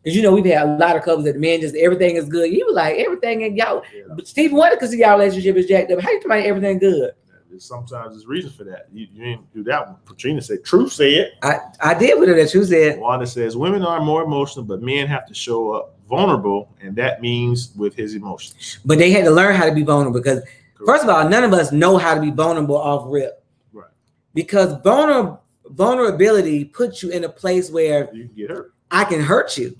because you know we've had a lot of couples that the men just everything is good. You was like everything in y'all. Yeah. Steve Wonder because y'all relationship is jacked up. How you talking about everything good? Sometimes there's reasons for that. You didn't do that one. Patrina said, Truth said. I did with her that Truth said. Wanda says, women are more emotional, but men have to show up vulnerable, and that means with his emotions. But they had to learn how to be vulnerable because, first of all, none of us know how to be vulnerable off rip. Right. Because vulnerability puts you in a place where you can get hurt. I can hurt you.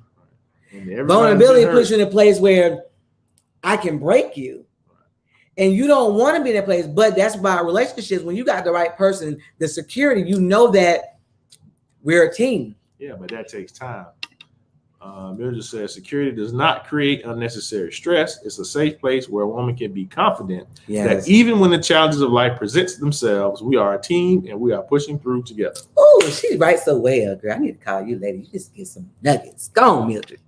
Right. Vulnerability puts you in a place where I can break you. And you don't want to be in that place, but that's about relationships. When you got the right person, the security, you know that we're a team. Yeah, but that takes time. Mildred says security does not create unnecessary stress. It's a safe place where a woman can be confident that even when the challenges of life presents themselves, we are a team and we are pushing through together. Oh, she writes so well, girl. I need to call you later. You just get some nuggets. Go on, Mildred.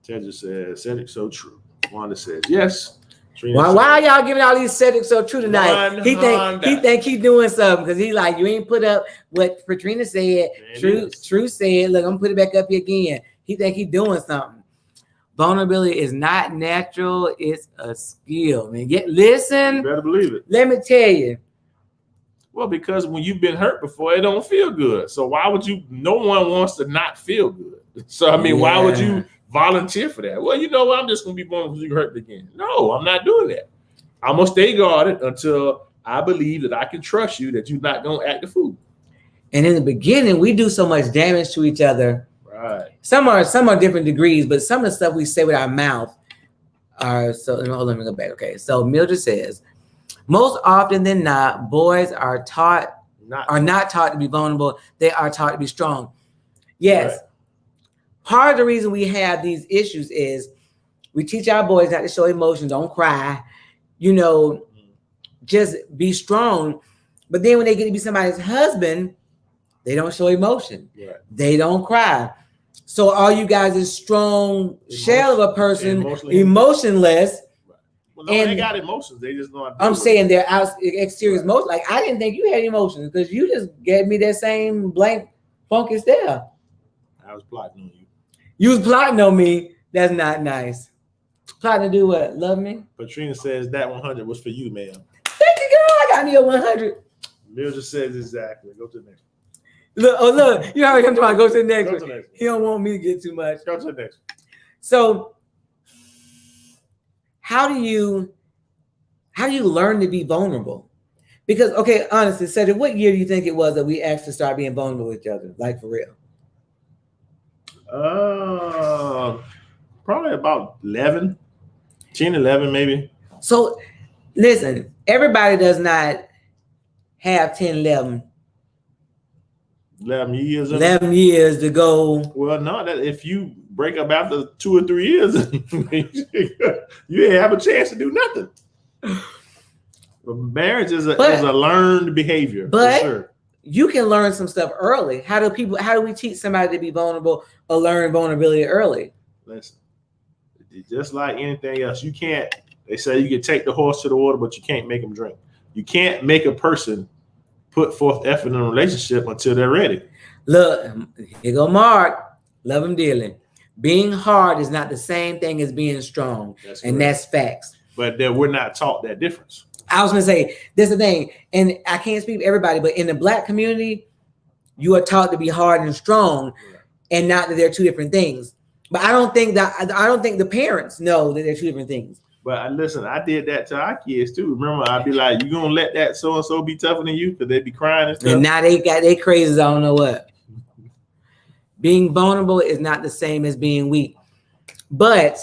Tedra says, said it so true. Wanda says, yes. Why are y'all giving all these settings so true tonight? He think he doing something because he like you ain't put up what Patrina said. True said. Look, I'm gonna put it back up here again. He think he doing something. Vulnerability is not natural. It's a skill. Man, listen. You better believe it. Let me tell you. Well, because when you've been hurt before, it don't feel good. So why would you? No one wants to not feel good. So I mean, why would you volunteer for that? Well, you know what? I'm just gonna be vulnerable because you hurt again. No, I'm not doing that. I'm gonna stay guarded until I believe that I can trust you, that you're not gonna act the fool. And in the beginning, we do so much damage to each other. Right. Some are different degrees, but some of the stuff we say with our mouth are so. Let me go back. Okay, so Mildred says, most often than not, boys are not taught to be vulnerable. They are taught to be strong. Yes. Right. Part of the reason we have these issues is we teach our boys not to show emotion, don't cry, just be strong. But then when they get to be somebody's husband, they don't show emotion. Right. They don't cry. So all you guys is strong shell of a person, emotionless. Well, no, they got emotions. They just know. I'm saying they're exterior emotions. Like, I didn't think you had emotions because you just gave me that same blank, funky stare. I was plotting on you. You was plotting on me. That's not nice. Plotting to do what? Love me? Patrina says that 100 was for you, ma'am. Thank you, girl. I got me a 100. Mildred says exactly. Go to the next one. Look, you heard him talking about go to the next one. He don't want me to get too much. Go to the next one. So how do you learn to be vulnerable? Because, okay, honestly, Cedric, what year do you think it was that we actually started being vulnerable with each other? Like, for real? Probably about 11, 10, 11 maybe. So listen, everybody does not have 10, 11 years. 11 years to go. Well, no, that if you break up after 2 or 3 years, you ain't have a chance to do nothing. Marriage is a learned behavior. But for sure. You can learn some stuff early. How do we teach somebody to be vulnerable or learn vulnerability early? Listen, just like anything else, you can't. They say you can take the horse to the water, but you can't make them drink. You can't make a person put forth effort in a relationship until they're ready. Look, here go Mark. Love him dearly. Being hard is not the same thing as being strong. That's facts. But we're not taught that difference. I was going to say, this is the thing, and I can't speak for everybody, but in the Black community, you are taught to be hard and strong, and not that they're two different things. But I don't think the parents know that they're two different things. But listen, I did that to our kids too. Remember, I'd be like, "You gonna let that so and so be tougher than you?" Because they be crying and stuff. And now they got their crazes. I don't know what. Being vulnerable is not the same as being weak, but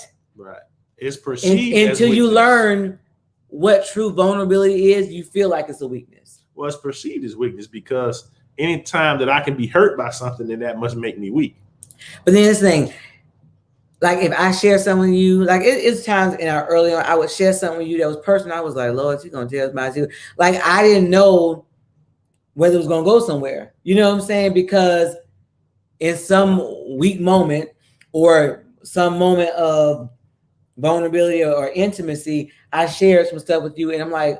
it's perceived until you learn what true vulnerability is, you feel like it's a weakness. Well, it's perceived as weakness because anytime that I can be hurt by something, then that must make me weak. But then this thing, like if I share something with you, like it's times in our early on, I would share something with you that was personal. I was like, Lord, she's gonna tell us my secret. Like I didn't know whether it was gonna go somewhere. You know what I'm saying? Because in some weak moment or some moment of vulnerability or intimacy, I shared some stuff with you, and I'm like,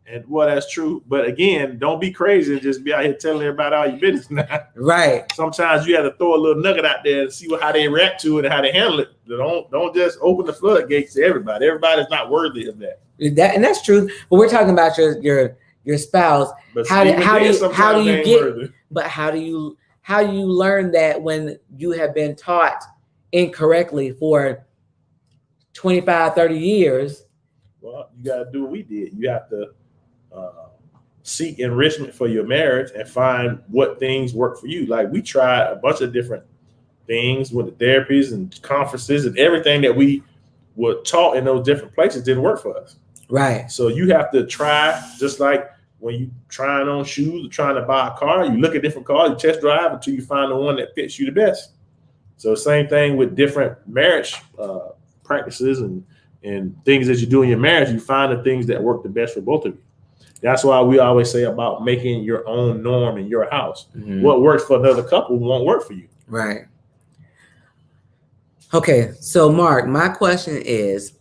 And well, that's true. But again, don't be crazy and just be out here telling everybody all your business now. Right. Sometimes you have to throw a little nugget out there and see how they react to it and how they handle it. Don't just open the floodgates to everybody. Everybody's not worthy of that. And that's true. But we're talking about your spouse. But how do you learn that when you have been taught incorrectly for 25, 30 years? Well, you got to do what we did. You have to seek enrichment for your marriage and find what things work for you. Like we tried a bunch of different things with the therapies and conferences and everything that we were taught in those different places didn't work for us. Right. So you have to try, just like when you trying on shoes or trying to buy a car, you look at different cars, you test drive until you find the one that fits you the best. So same thing with different marriage practices and things that you do in your marriage, you find the things that work the best for both of you. That's why we always say about making your own norm in your house. Mm-hmm. What works for another couple won't work for you. Right. Okay. So Mark, my question is,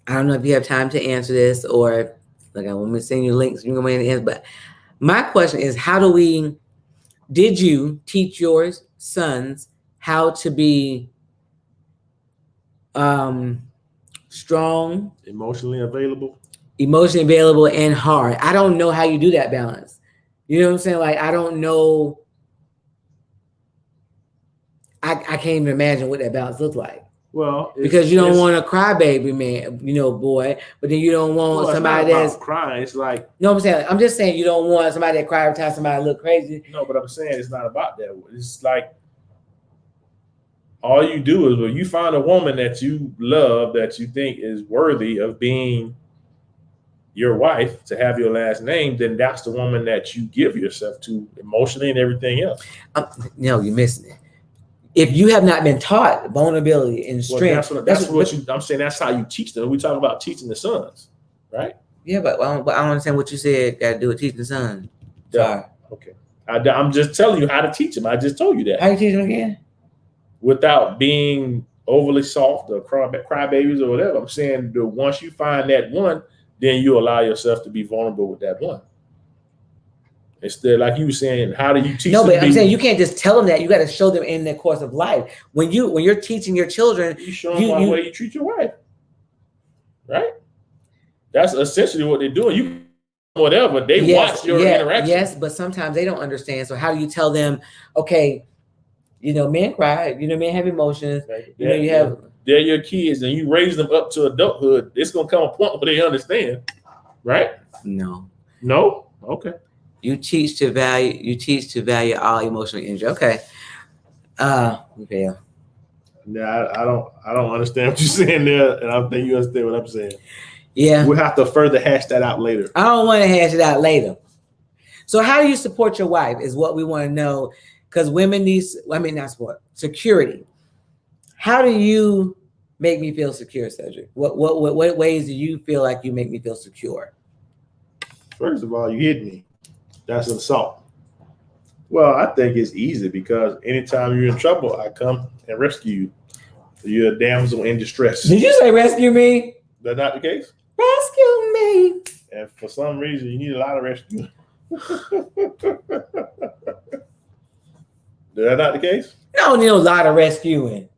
I don't know if you have time to answer this or like I want me to send you links. You can go ahead and answer, but my question is, did you teach your sons how to be strong, emotionally available, and hard. I don't know how you do that balance. You know what I'm saying? Like, I don't know. I can't even imagine what that balance looks like. Well, because you don't want a crybaby man, boy, but then you don't want somebody that's crying. It's like, no, I'm just saying you don't want somebody that cry every time somebody look crazy. No, but I'm saying it's not about that. It's like all you do is when you find a woman that you love, that you think is worthy of being your wife, to have your last name, then that's the woman that you give yourself to emotionally and everything else. No, you're missing it. If you have not been taught vulnerability and strength, I'm saying that's how you teach them. We talk about teaching the sons, right? Yeah, but I don't understand what you said. Got to do with teaching the sons. Sorry. Okay. I'm just telling you how to teach them. I just told you that. How you teach them again? Without being overly soft or crybabies or whatever. I'm saying that once you find that one, then you allow yourself to be vulnerable with that one. Instead, like you were saying, how do you teach them? No, but I'm saying you can't just tell them that. You got to show them in the course of life. When you're teaching your children, you show them the way you treat your wife, right? That's essentially what they're doing. You whatever they watch your interaction. Yes, but sometimes they don't understand. So how do you tell them? Okay, men cry. Men have emotions. They're your kids, and you raise them up to adulthood. It's gonna come a point where they understand, right? No. Okay. You teach to value all emotional energy. Okay. Okay. Yeah, I don't understand what you're saying there, and I don't think you understand what I'm saying. Yeah. We'll have to further hash that out later. I don't want to hash it out later. So how do you support your wife is what we want to know, because women need, not support, security. How do you make me feel secure, Cedric? What ways do you feel like you make me feel secure? First of all, you hit me. That's an assault. Well, I think it's easy because anytime you're in trouble, I come and rescue you. You're a damsel in distress. Did you say rescue me? That's not the case? Rescue me. And for some reason, you need a lot of rescue. That's not the case? I don't need a lot of rescuing.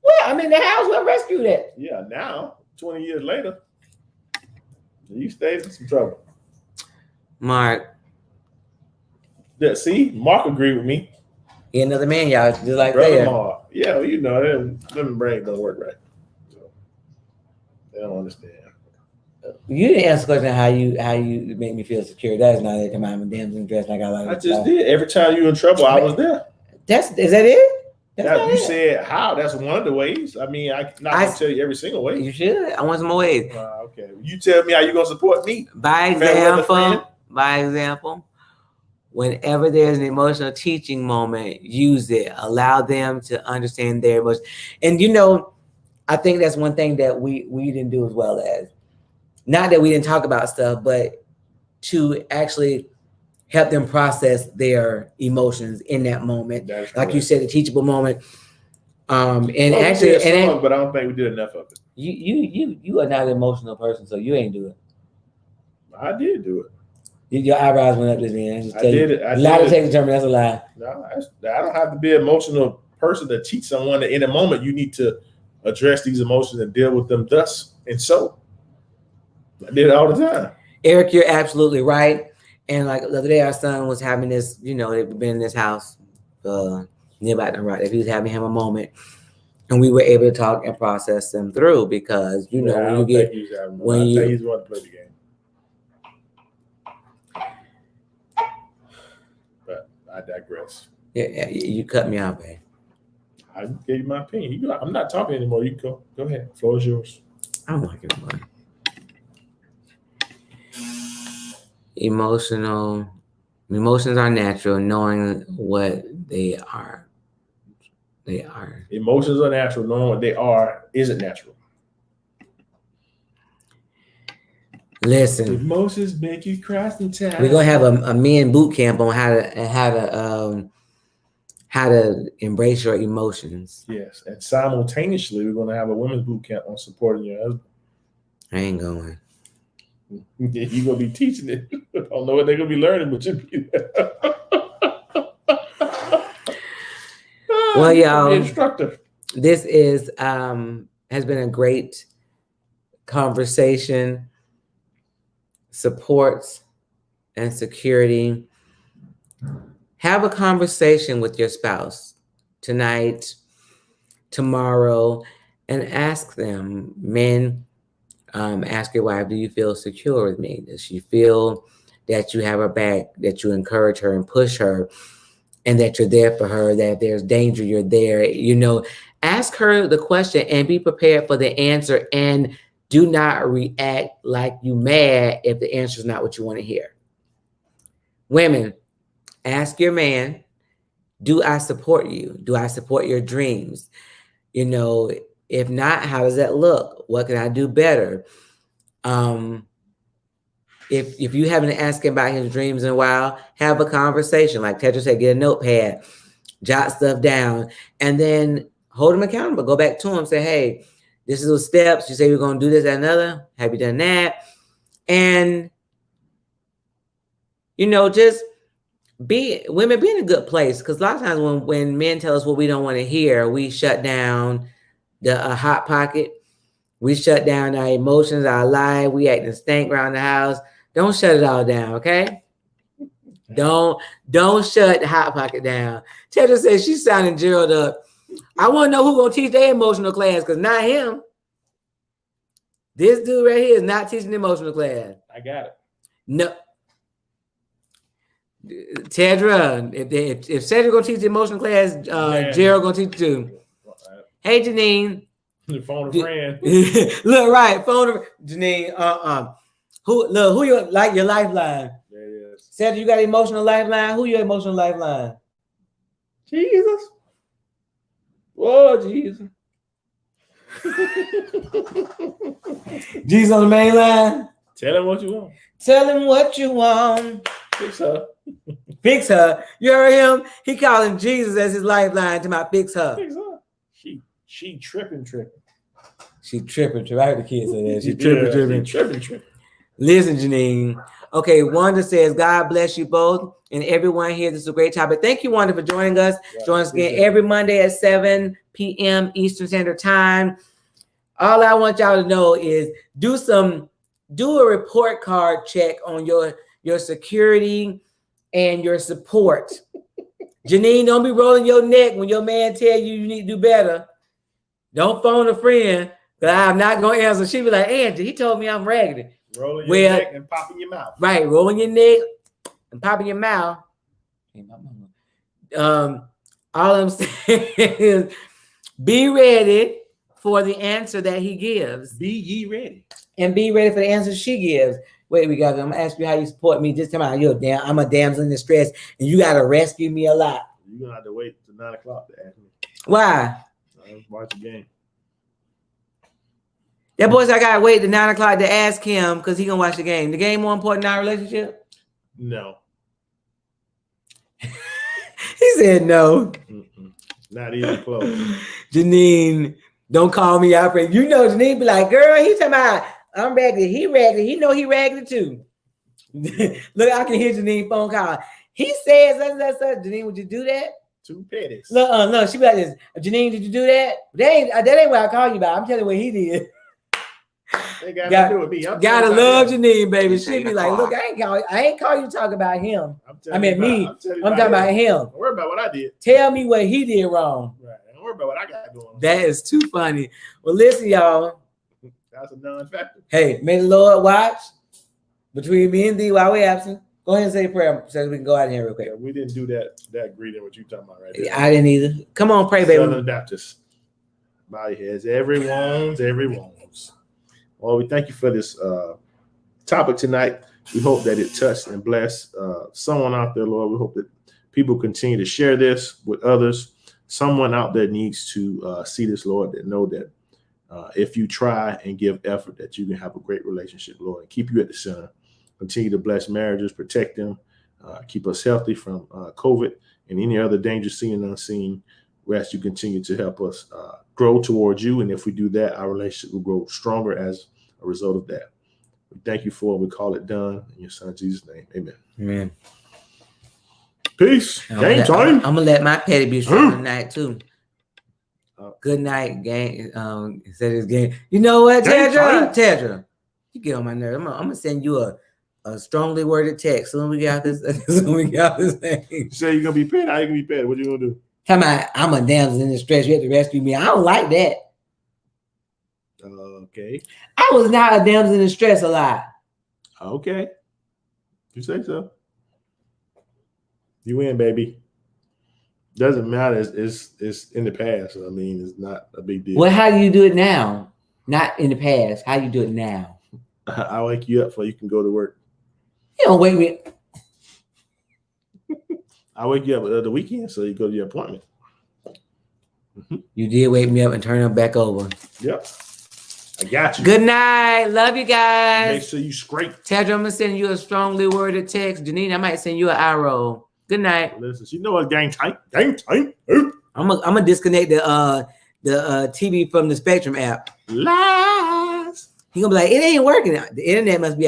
Well, I'm in the house. We'll rescue that. Yeah, now, 20 years later, you stayed in some trouble. Mark. Yeah, see, Mark agreed with me. He another man, y'all, just like that. Mark. Yeah, them brains don't work right. So they don't understand. You didn't answer the question how you make me feel secure. That is not it. Come on, I'm a damn dressed like I like. I just did. Every time you in trouble, I was there. Is that it? You said how? That's one of the ways. I mean, I'm not gonna tell you every single way. You should. I want some more ways. Okay. You tell me how you gonna support me. By example, whenever there's an emotional teaching moment, use it. Allow them to understand their emotions. And I think that's one thing that we didn't do as well as. Not that we didn't talk about stuff, but to actually help them process their emotions in that moment. Like you said, a teachable moment. But I don't think we did enough of it. You are not an emotional person, so you ain't do it. I did do it. Your eyebrows went up this man. I did it. A lie to take the term. That's a lie. No, I don't have to be an emotional person to teach someone that in a moment you need to address these emotions and deal with them thus and so. I did it all the time. Eric, you're absolutely right. And like the other day, our son was having this, they've been in this house nearby the right. He was having him a moment. And we were able to talk and process them through because, when you get, he's wanting to play the game. But I digress. Yeah, you cut me off, man. I gave you my opinion. I'm not talking anymore. You go ahead. The floor is yours. I don't like it anymore. Emotions are natural, knowing what they are. Emotions are natural, knowing what they are isn't natural. Listen, emotions make you cry sometimes. We're gonna have a men boot camp on how to embrace your emotions. Yes, and simultaneously, we're gonna have a women's boot camp on supporting your husband. I ain't going. You're gonna be teaching it. I don't know what they're gonna be learning, but you'll be there. Well, y'all, instructor. This is has been a great conversation. Supports and security. Have a conversation with your spouse tonight, tomorrow, and ask them. Men, ask your wife, do you feel secure with me? Does she feel that you have her back, that you encourage her and push her, and that you're there for her, that if there's danger, you're there? Ask her the question and be prepared for the answer, and do not react like you mad if the answer is not what you want to hear. Women, ask your man, do I support you? Do I support your dreams? If not, how does that look? What can I do better? If you haven't asked him about his dreams in a while, have a conversation. Like Tetra said, get a notepad, jot stuff down, and then hold him accountable. Go back to him, say, hey, this is the steps. You say we're going to do this, that, and another. Have you done that? And, just women be in a good place. Because a lot of times when men tell us what we don't want to hear, we shut down the hot pocket. We shut down our emotions, our life. We acting stank around the house. Don't shut it all down, okay? Don't shut the hot pocket down. Tetra says she's signing Gerald up. I want to know who's going to teach their emotional class, because not him. This dude right here is not teaching the emotional class. I got it. No. Tedra, if Cedric going to teach the emotional class, Gerald going to teach it too. Hey, Janine. Phone a friend. Look, right. Phone a Janine. Who your lifeline? There it is. Cedric, you got an emotional lifeline? Who your emotional lifeline? Jesus. Whoa, Jesus. Jesus on the main line. Tell him what you want. Tell him what you want. Fix her. Fix her. You heard him? He calling Jesus as his lifeline to my fix her. Fix her. She tripping. She tripping. I heard the kids say that. She tripping. Tripping. Listen, Janine. Okay, Wanda says, God bless you both and everyone here. This is a great topic. Thank you, Wanda, for joining us. Yeah, join us again every Monday at 7 p.m. Eastern Standard Time. All I want y'all to know is do a report card check on your security and your support. Janine, don't be rolling your neck when your man tell you need to do better. Don't phone a friend, because I'm not going to answer. She be like, Angie, he told me I'm raggedy. Rolling your neck and popping your mouth. Right, rolling your neck and popping your mouth. All I'm saying is be ready for the answer that he gives. Be ye ready. And be ready for the answer she gives. Wait, I'm going to ask you how you support me. Just tell me, I'm a damsel in distress, and you got to rescue me a lot. You're going to have to wait till 9 o'clock to ask me. Why? Watch the game. That boy's I gotta wait till 9 o'clock to ask him because he gonna watch the game. The game more important in our relationship? No. He said no. Not even close. Janine, don't call me out. Janine be like, girl, he talking about I'm raggedy. He raggedy. He know he raggedy too. Look, I can hear Janine phone call. He says, Janine, would you do that? Two petties. No, she be like this. Janine, did you do that? That ain't what I call you about. I'm telling you what he did. They got to do with me. Gotta love Janine, baby. She be like, look, I ain't call you to talk about him. Me. I'm talking about him. Don't worry about what I did. Tell me what he did wrong. Right. Don't worry about what I got going on. That is too funny. Well, listen, y'all. That's a non-factor. Hey, may the Lord watch between me and thee while we're absent. Go ahead and say a prayer so we can go out of here real quick. Yeah, we didn't do that greeting, what you talking about right there. I didn't either. Come on, pray, baby. Southern Baptist. Body heads. Everyone's. Well, we thank you for this topic tonight. We hope that it touched and blessed someone out there, Lord. We hope that people continue to share this with others. Someone out there needs to see this, Lord, that know that if you try and give effort, that you can have a great relationship, Lord, and keep you at the center. Continue to bless marriages, protect them, keep us healthy from COVID and any other danger seen and unseen. We ask you continue to help us grow towards you. And if we do that, our relationship will grow stronger as a result of that. We thank you for it. We call it done in your son, Jesus' name. Amen. Amen. Peace. Game time. I'm going to let my petty be strong tonight, too. Good night, gang. Said his game. You know what, Tedra? You get on my nerve. I'm gonna send you a strongly worded text soon we get out this. Soon we get out this thing. You say you're gonna be petty. How you gonna be petty? What you gonna do? Come on, I'm a damsel in distress. You have to rescue me. I don't like that. Okay. I was not a damsel in distress a lot. Okay. You say so. You win, baby. Doesn't matter. It's in the past. I mean, it's not a big deal. Well, how do you do it now? Not in the past. How you do it now? I'll wake you up so you can go to work. You don't wake me. I'll wake you up the weekend so you go to your appointment. You did wake me up and turn them back over. Yep. I got you. Good night. Love you guys. Make sure you scrape. Tedra, I'm going to send you a strongly worded text. Janine, I might send you an arrow. Good night. Listen, she know it's gang tight. Gang tight. I'm gonna disconnect the TV from the Spectrum app. Lies. He gonna be like, it ain't working. The internet must be